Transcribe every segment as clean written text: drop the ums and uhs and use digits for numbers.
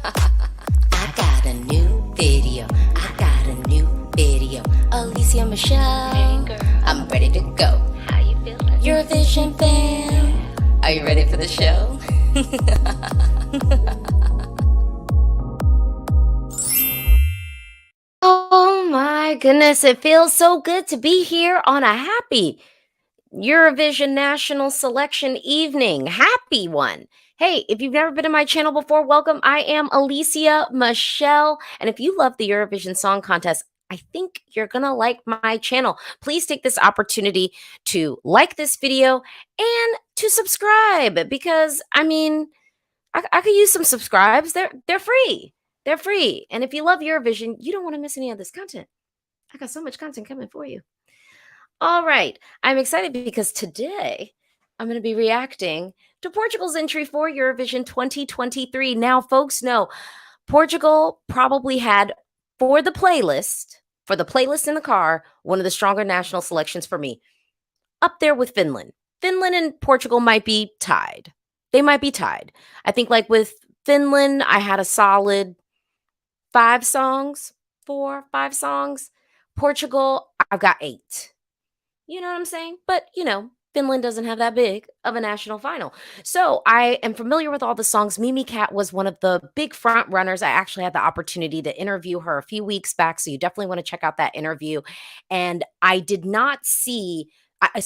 I got a new video. I got a new video. Alesia Michelle. Hey girl, I'm ready to go. how you feeling? Eurovision fan. Are you ready for the show? Oh my goodness, it feels so good to be here on a happy Eurovision National Selection evening. Happy one. Hey, if you've never been to my channel before, welcome. I am Alesia Michelle. And if you love the Eurovision Song Contest, I think you're going to like my channel. Please take this opportunity to like this video and to subscribe because, I could use some subscribes. They're free. They're free. And if you love Eurovision, you don't want to miss any of this content. I got so much content coming for you. All right. I'm excited because today I'm going to be reacting to Portugal's entry for Eurovision 2023. Now, folks know Portugal probably had for the playlist in the car, one of the stronger national selections for me, up there with Finland. Finland and Portugal might be tied. They might be tied. I think, like with Finland, I had a solid 5 songs, 4, 5 songs. Portugal, I've got 8. You know what I'm saying? But, Finland doesn't have that big of a national final. So I am familiar with all the songs. Mimicat was one of the big front runners. I actually had the opportunity to interview her a few weeks back. So you definitely want to check out that interview. And I did not see. I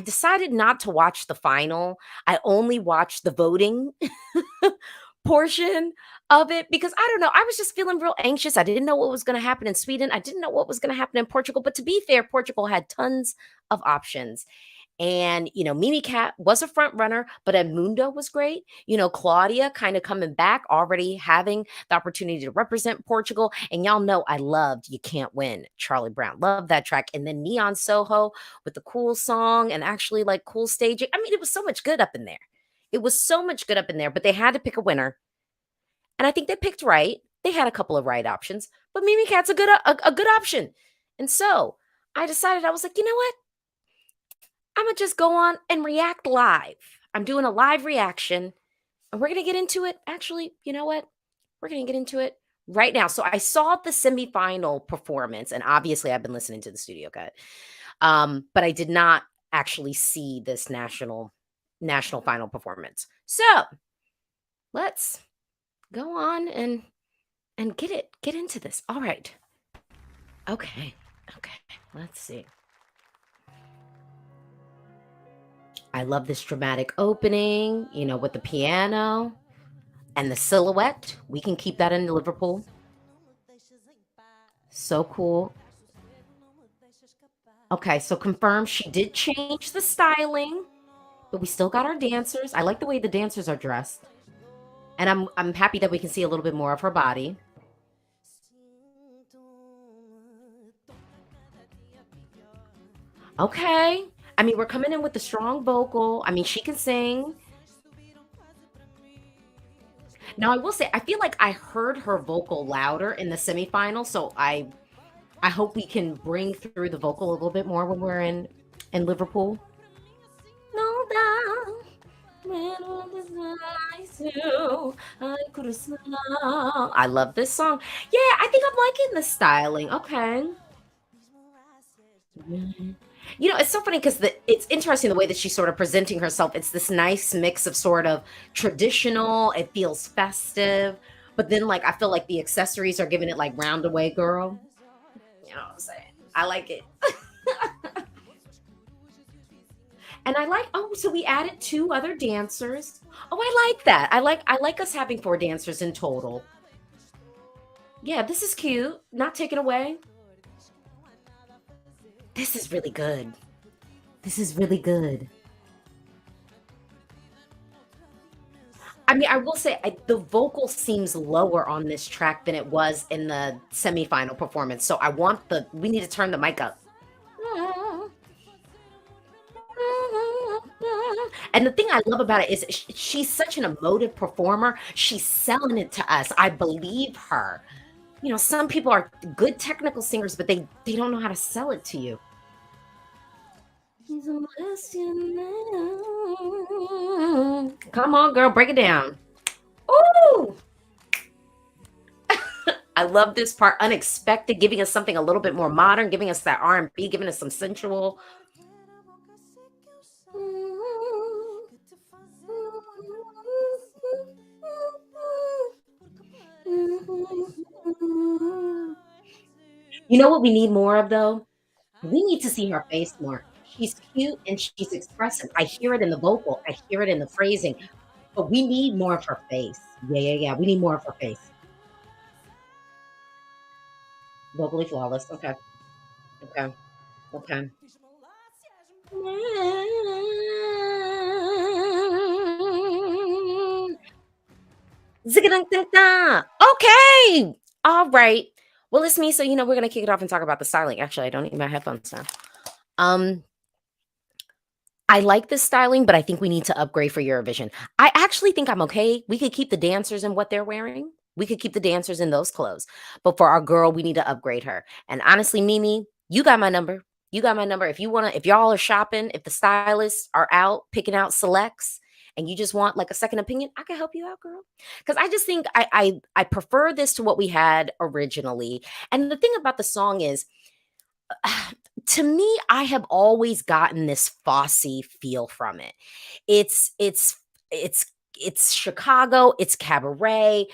decided not to watch the final. I only watched the voting portion of it because I don't know. I was just feeling real anxious. I didn't know what was going to happen in Sweden. I didn't know what was going to happen in Portugal. But to be fair, Portugal had tons of options. And, Mimi Cat was a front runner, but Edmundo was great. Claudia kind of coming back, already having the opportunity to represent Portugal. And y'all know I loved You Can't Win, Charlie Brown. Love that track. And then Neon Soho with the cool song and actually like cool staging. I mean, it was so much good up in there. It was so much good up in there, but they had to pick a winner. And I think they picked right. They had a couple of right options, but Mimi Cat's a good option. And so I decided, I was like, you know what? I'm gonna just go on and react live. I'm doing a live reaction, and we're gonna get into it. Actually, you know what? We're gonna get into it right now. So I saw the semifinal performance, and obviously I've been listening to the studio cut. But I did not actually see this national final performance. So let's go on and get into this. All right. Okay. Let's see. I love this dramatic opening, with the piano and the silhouette. We can keep that in Liverpool. So cool. Okay, so confirm she did change the styling, but we still got our dancers. I like the way the dancers are dressed. And I'm happy that we can see a little bit more of her body. Okay. I mean, we're coming in with the strong vocal. I mean, she can sing. Now, I will say, I feel like I heard her vocal louder in the semifinal, so I hope we can bring through the vocal a little bit more when we're in Liverpool. No doubt. I love this song. Yeah, I think I'm liking the styling. Okay. It's so funny because it's interesting the way that she's sort of presenting herself. It's this nice mix of sort of traditional, it feels festive, but then like I feel like the accessories are giving it like round away girl. You know what I'm saying? I like it. And I like, so we added 2 other dancers. Oh, I like that. I like us having 4 dancers in total. Yeah, this is cute. Not taken away. This is really good. This is really good. I mean, I will say the vocal seems lower on this track than it was in the semifinal performance. So we need to turn the mic up. And the thing I love about it is she's such an emotive performer. She's selling it to us. I believe her. Some people are good technical singers, but they don't know how to sell it to you. Come on, girl, break it down. Ooh! I love this part, unexpected, giving us something a little bit more modern, giving us that R&B, giving us some sensual. You know what we need more of, though? We need to see her face more. She's cute and she's expressive. I hear it in the vocal, I hear it in the phrasing, but we need more of her face. Yeah, yeah, yeah, we need more of her face. Vocally flawless, okay, okay, okay. Zig-a-dunk-dunk-da. Okay. All right. Well, it's me, so we're gonna kick it off and talk about the styling. Actually, I don't need my headphones now. Um, I like this styling, but I think we need to upgrade for Eurovision. I actually think I'm okay. We could keep the dancers in what they're wearing. We could keep the dancers in those clothes. But for our girl, we need to upgrade her. And honestly, Mimi, you got my number. You got my number. If y'all are shopping, if the stylists are out picking out selects and you just want like a second opinion, I can help you out, girl. Because I just think I prefer this to what we had originally. And the thing about the song is to me, I have always gotten this Fosse feel from it. It's it's it's it's Chicago, it's cabaret,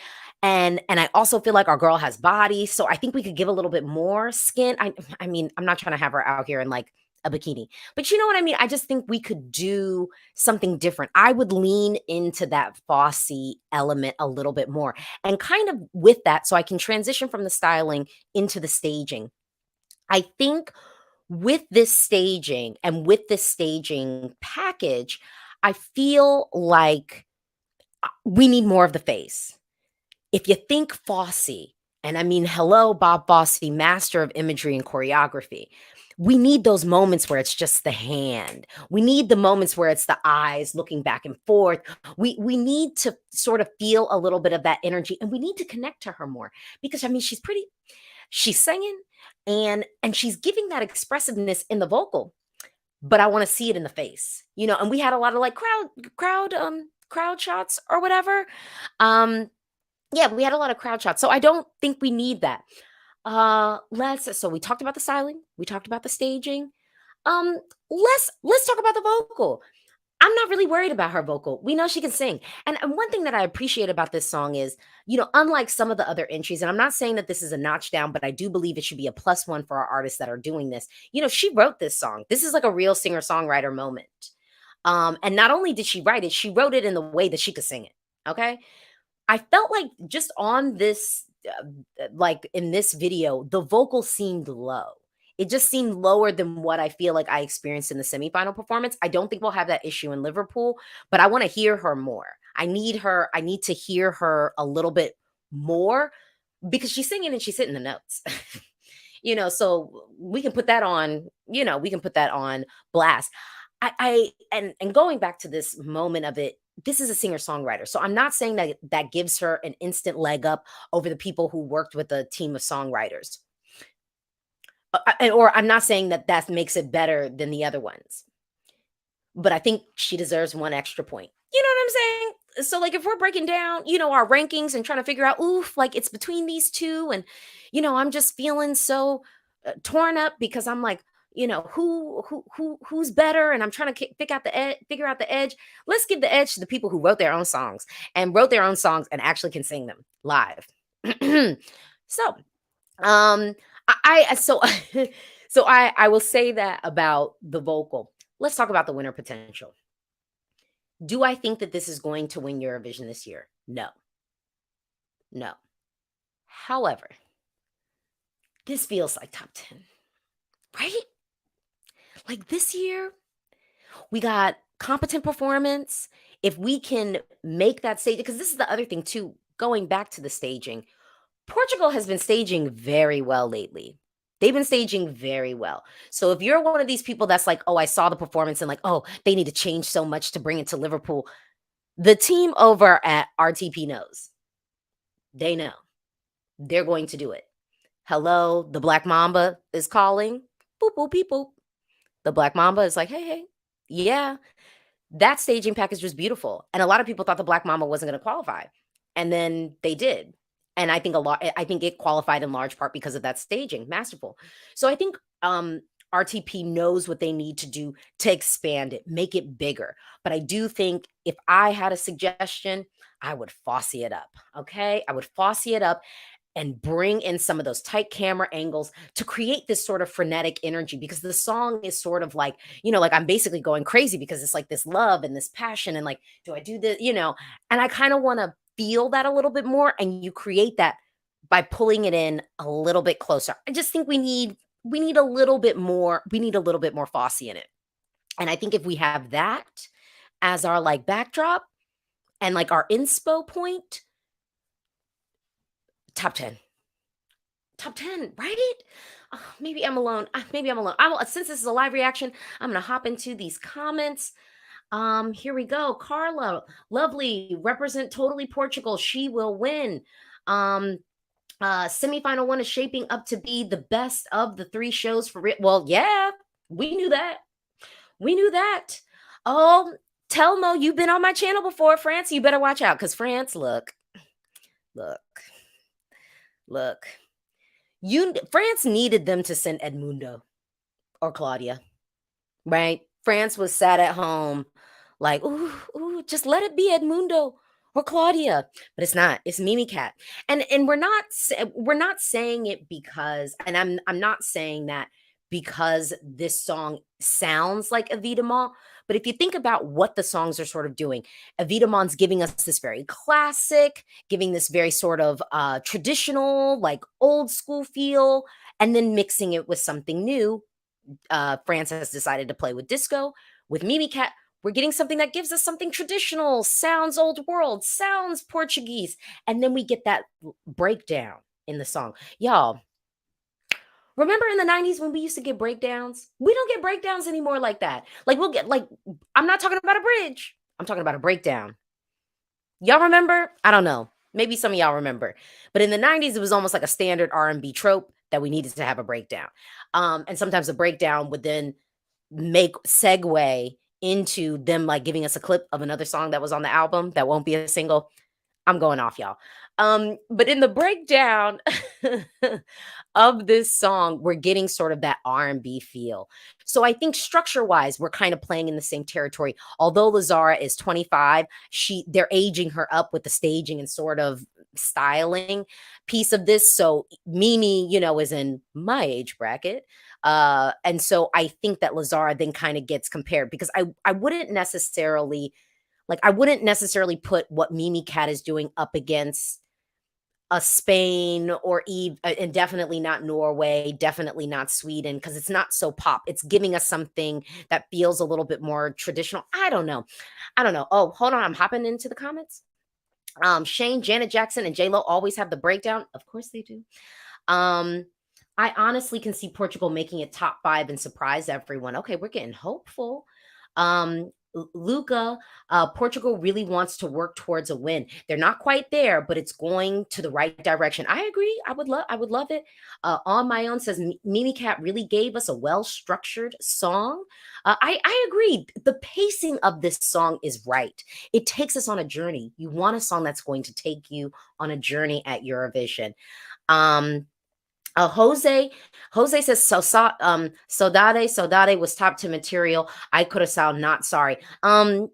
and I also feel like our girl has body, so I think we could give a little bit more skin. I mean, I'm not trying to have her out here in like a bikini, but you know what I mean? I just think we could do something different. I would lean into that Fosse element a little bit more and kind of with that so I can transition from the styling into the staging. I think with this staging and with this staging package, I feel like we need more of the face. If you think Fosse, and I mean, hello, Bob Fosse, master of imagery and choreography. We need those moments where it's just the hand. We need the moments where it's the eyes looking back and forth. We need to sort of feel a little bit of that energy, and we need to connect to her more because I mean, she's singing and she's giving that expressiveness in the vocal, but I want to see it in the face, and we had a lot of like crowd shots or whatever. um yeah, we had a lot of crowd shots, so I don't think we need that. Let's So we talked about the styling, we talked about the staging. Let's talk about the vocal. I'm not really worried about her vocal. We know she can sing. And one thing that I appreciate about this song is, unlike some of the other entries, and I'm not saying that this is a notch down, but I do believe it should be a plus one for our artists that are doing this. She wrote this song. This is like a real singer-songwriter moment. And not only did she write it, she wrote it in the way that she could sing it. Okay. I felt like just on this, like in this video, the vocal seemed low. It just seemed lower than what I feel like I experienced in the semifinal performance. I don't think we'll have that issue in Liverpool, but I want to hear her more. I need her. I need to hear her a little bit more because she's singing and she's hitting the notes. So we can put that on, we can put that on blast. And going back to this moment of it, this is a singer-songwriter. So I'm not saying that that gives her an instant leg up over the people who worked with a team of songwriters. Or I'm not saying that that makes it better than the other ones, but I think she deserves one extra point. You know what I'm saying? So, like, if we're breaking down, our rankings and trying to figure out, oof, like it's between these two, and I'm just feeling so torn up because I'm like, who's better, and I'm trying to figure out the edge. Let's give the edge to the people who wrote their own songs and actually can sing them live. So, um, so I will say that about the vocal. Let's talk about the winner potential. Do I think that this is going to win Eurovision this year? No. No. However, this feels like top 10, right? Like this year, we got competent performance. If we can make that stage, because this is the other thing too, going back to the staging, Portugal has been staging very well lately. They've been staging very well. So if you're one of these people that's like, oh, I saw the performance and like, oh, they need to change so much to bring it to Liverpool, the team over at RTP knows. They know. They're going to do it. Hello, the Black Mamba is calling. Boop, boop, beep, boop. The Black Mamba is like, hey, yeah, that staging package was beautiful. And a lot of people thought the Black Mamba wasn't going to qualify. And then they did. And I think it qualified in large part because of that staging, masterful. So I think RTP knows what they need to do to expand it, make it bigger. But I do think if I had a suggestion, I would Fosse it up. Okay, I would Fosse it up and bring in some of those tight camera angles to create this sort of frenetic energy, because the song is sort of like, like I'm basically going crazy because it's like this love and this passion and like, do I do this, and I kind of want to feel that a little bit more, and you create that by pulling it in a little bit closer. I just think we need a little bit more, Fosse in it. And I think if we have that as our like backdrop and like our inspo point, top 10. Top 10, right? Maybe I'm alone. Maybe I'm alone. Since this is a live reaction, I'm gonna hop into these comments. Here we go. Carla, lovely. Represent totally Portugal. She will win. Um, Semifinal one is shaping up to be the best of the three shows for real. Well, yeah, we knew that. We knew that. Oh, Telmo, you've been on my channel before, France. You better watch out, because France, look, look, look. France needed them to send Edmundo or Claudia, right? France was sat at home like, ooh, just let it be Edmundo or Claudia, but it's not. It's Mimicat, and we're not saying it because, and I'm not saying that because this song sounds like Evita Ma. But if you think about what the songs are sort of doing, Evita Ma's giving us this very classic, giving this very sort of traditional, like old school feel, and then mixing it with something new. France has decided to play with disco. With Mimicat, we're getting something that gives us something traditional, sounds old world, sounds Portuguese. And then we get that breakdown in the song. Y'all, remember in the 90s when we used to get breakdowns? We don't get breakdowns anymore like that. Like we'll get like, I'm not talking about a bridge. I'm talking about a breakdown. Y'all remember? I don't know. Maybe some of y'all remember. But in the 90s, it was almost like a standard R&B trope that we needed to have a breakdown. And sometimes the breakdown would then make segue into them like giving us a clip of another song that was on the album that won't be a single. I'm going off, y'all. But in the breakdown of this song, we're getting sort of that R&B feel. So I think structure-wise, we're kind of playing in the same territory. Although Lazara is 25, they're aging her up with the staging and sort of styling piece of this. So Mimi, is in my age bracket. And so I think that Lazara then kind of gets compared, because I wouldn't necessarily put what Mimicat is doing up against a Spain or Eve, and definitely not Norway, definitely not Sweden, because it's not so pop. It's giving us something that feels a little bit more traditional. I don't know. Oh, hold on. I'm hopping into the comments. Shane, Janet Jackson, and J-Lo always have the breakdown. Of course they do. I honestly can see Portugal making it top 5 and surprise everyone. Okay, we're getting hopeful. Luca, Portugal really wants to work towards a win. They're not quite there, but it's going to the right direction. I agree. I would love it. On My Own says Mimicat really gave us a well-structured song. I agree. The pacing of this song is right. It takes us on a journey. You want a song that's going to take you on a journey at Eurovision. Jose says Saudade was top 10 material. Ai Coração, not sorry. Now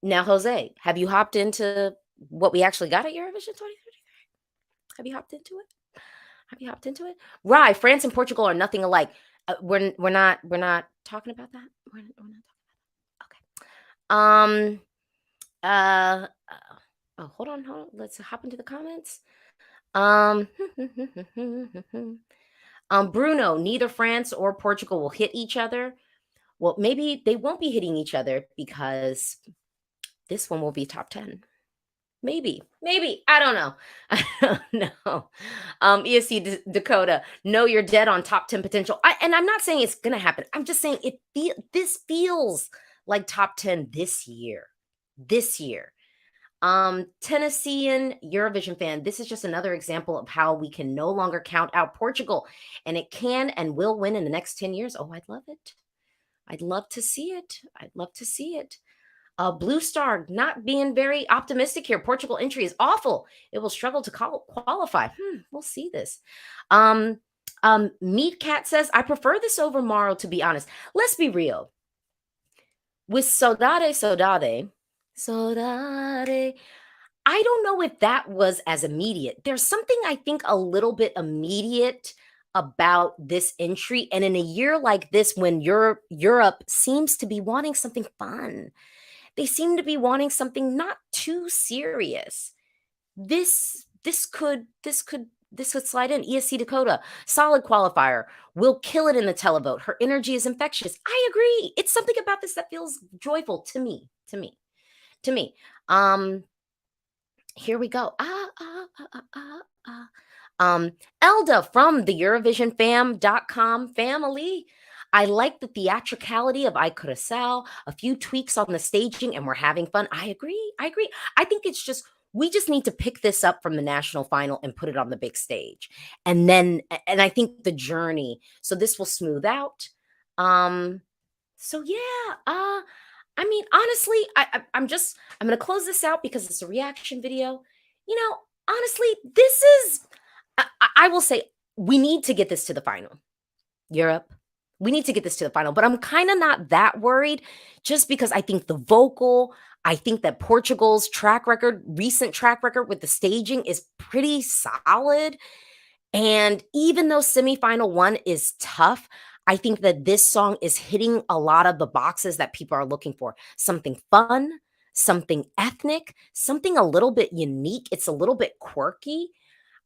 Jose, have you hopped into what we actually got at Eurovision 2033? Have you hopped into it? Right, France and Portugal are nothing alike. We're not talking about that. We're not talking about that. Okay. Hold on. Let's hop into the comments. Bruno, neither France or Portugal will hit each other. Well, maybe they won't be hitting each other because this one will be top 10. Maybe. I don't know. I don't know. ESC Dakota, no, you're dead on top 10 potential. And I'm not saying it's gonna happen. I'm just saying this feels like top 10 this year. Tennessean Eurovision fan, this is just another example of how we can no longer count out Portugal, and it can and will win in the next 10 years. Oh, I'd love it. I'd love to see it. Blue Star not being very optimistic here. Portugal entry is awful. It will struggle to qualify. We'll see this. Meat Cat says, I prefer this over Morrow, to be honest. Let's be real. With Saudade, I don't know if that was as immediate. There's something I think a little bit immediate about this entry. And in a year like this, when Europe seems to be wanting something fun, they seem to be wanting something not too serious. This could slide in. ESC Dakota, solid qualifier, will kill it in the televote. Her energy is infectious. I agree. It's something about this that feels joyful to me. Here we go. Elda from the EurovisionFam.com family. I like the theatricality of Ai Coração, a few tweaks on the staging, and we're having fun. I agree. I think it's just, we just need to pick this up from the national final and put it on the big stage. And I think the journey, so this will smooth out. So yeah, I mean, honestly, I'm going to close this out because it's a reaction video. Honestly, this is, I will say, we need to get this to the final. Europe, we need to get this to the final, but I'm kind of not that worried, just because I think the vocal, I think that Portugal's recent track record with the staging is pretty solid. And even though semifinal 1 is tough, I think that this song is hitting a lot of the boxes that people are looking for. Something fun, something ethnic, something a little bit unique. It's a little bit quirky.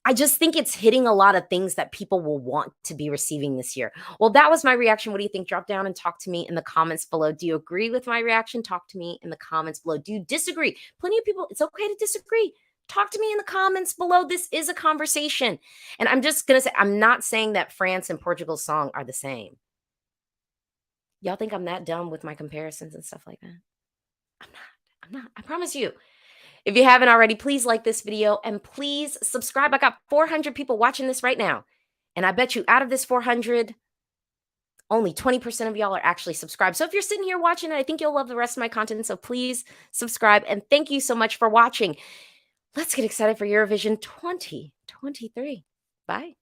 I just think it's hitting a lot of things that people will want to be receiving this year. Well, that was my reaction. What do you think? Drop down and talk to me in the comments below. Do you agree with my reaction? Talk to me in the comments below. Do you disagree? Plenty of people, it's okay to disagree. Talk to me in the comments below. This is a conversation. And I'm just going to say, I'm not saying that France and Portugal's song are the same. Y'all think I'm that dumb with my comparisons and stuff like that? I'm not. I promise you. If you haven't already, please like this video and please subscribe. I got 400 people watching this right now. And I bet you out of this 400, only 20% of y'all are actually subscribed. So if you're sitting here watching it, I think you'll love the rest of my content. So please subscribe. And thank you so much for watching. Let's get excited for Eurovision 2023. Bye.